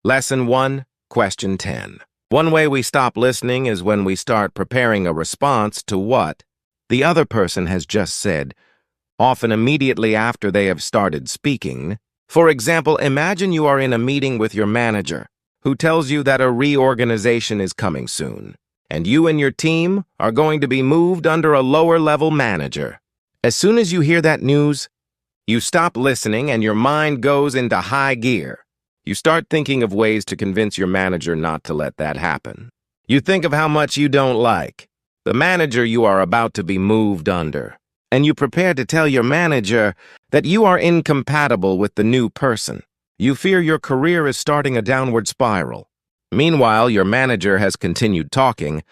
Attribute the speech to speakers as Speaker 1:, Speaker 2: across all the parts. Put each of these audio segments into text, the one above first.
Speaker 1: Lesson 1, Question 10. One way we stop listening is when we start preparing a response to what the other person has just said, often immediately after they have started speaking. For example, imagine you are in a meeting with your manager, who tells you that a reorganization is coming soon, and you and your team are going to be moved under a lower-level manager. As soon as you hear that news, you stop listening and your mind goes into high gear. You start thinking of ways to convince your manager not to let that happen. You think of how much you don't like the manager you are about to be moved under, and you prepare to tell your manager that you are incompatible with the new person. You fear your career is starting a downward spiral. Meanwhile, your manager has continued talking,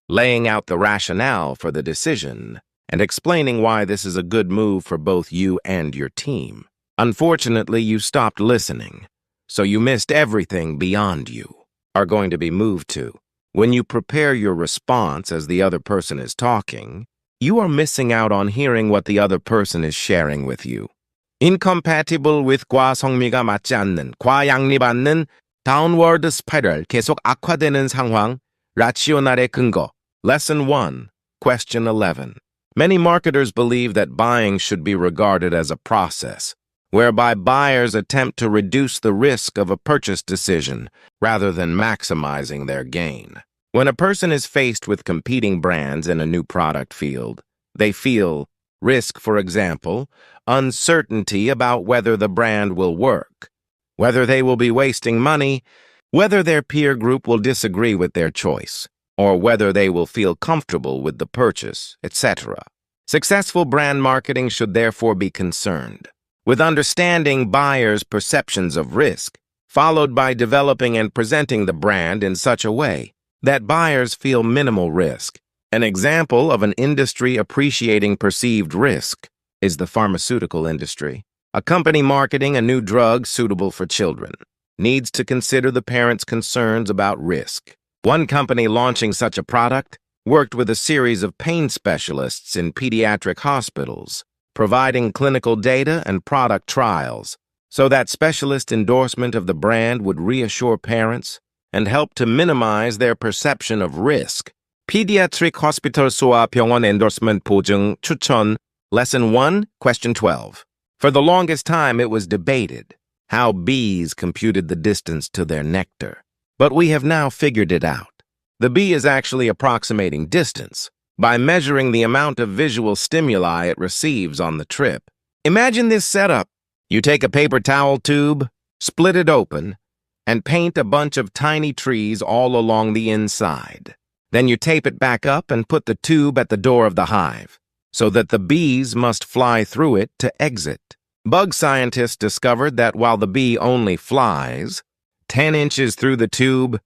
Speaker 1: laying out the rationale for the decision and explaining why this is a good move for both you and your team. Unfortunately, you stopped listening, so you missed everything beyond you are going to be moved to. When you prepare your response as the other person is talking, you are missing out on hearing what the other person is sharing with you. Incompatible with 과 성미가 맞지 않는, 과 양립 않는 downward spiral, 계속 악화되는 상황, 라시오날의 근거. Lesson 1, Question 11. Many marketers believe that buying should be regarded as a process, whereby buyers attempt to reduce the risk of a purchase decision rather than maximizing their gain. When a person is faced with competing brands in a new product field, they feel risk, for example, uncertainty about whether the brand will work, whether they will be wasting money, whether their peer group will disagree with their choice, or whether they will feel comfortable with the purchase, etc. Successful brand marketing should therefore be concerned with understanding buyers' perceptions of risk, followed by developing and presenting the brand in such a way that buyers feel minimal risk. An example of an industry appreciating perceived risk is the pharmaceutical industry. A company marketing a new drug suitable for children needs to consider the parents' concerns about risk. One company launching such a product worked with a series of pain specialists in pediatric hospitals, providing clinical data and product trials so that specialist endorsement of the brand would reassure parents and help to minimize their perception of risk. Pediatric Hospitals와 병원 endorsement 보증 추천. Lesson 1, Question 12. For the longest time, it was debated how bees computed the distance to their nectar. But we have now figured it out. The bee is actually approximating distance by measuring the amount of visual stimuli it receives on the trip. Imagine this setup. You take a paper towel tube, split it open, and paint a bunch of tiny trees all along the inside. Then you tape it back up and put the tube at the door of the hive, so that the bees must fly through it to exit. Bug scientists discovered that while the bee only flies 10 inches through the tube,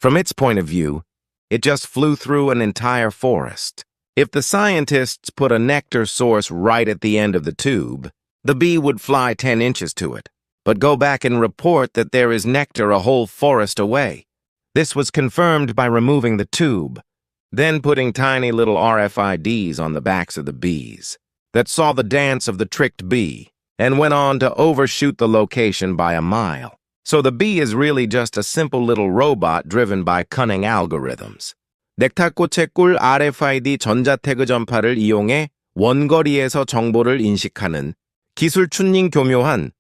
Speaker 1: from its point of view, it just flew through an entire forest. If the scientists put a nectar source right at the end of the tube, the bee would fly 10 inches to it, but go back and report that there is nectar a whole forest away. This was confirmed by removing the tube, then putting tiny little RFIDs on the backs of the bees that saw the dance of the tricked bee and went on to overshoot the location by a mile. So the bee is really just a simple little robot driven by cunning algorithms. 넥타꽃의 꿀 RFID 전자태그 전파를 이용해 원거리에서 정보를 인식하는 기술 튜닝 교묘한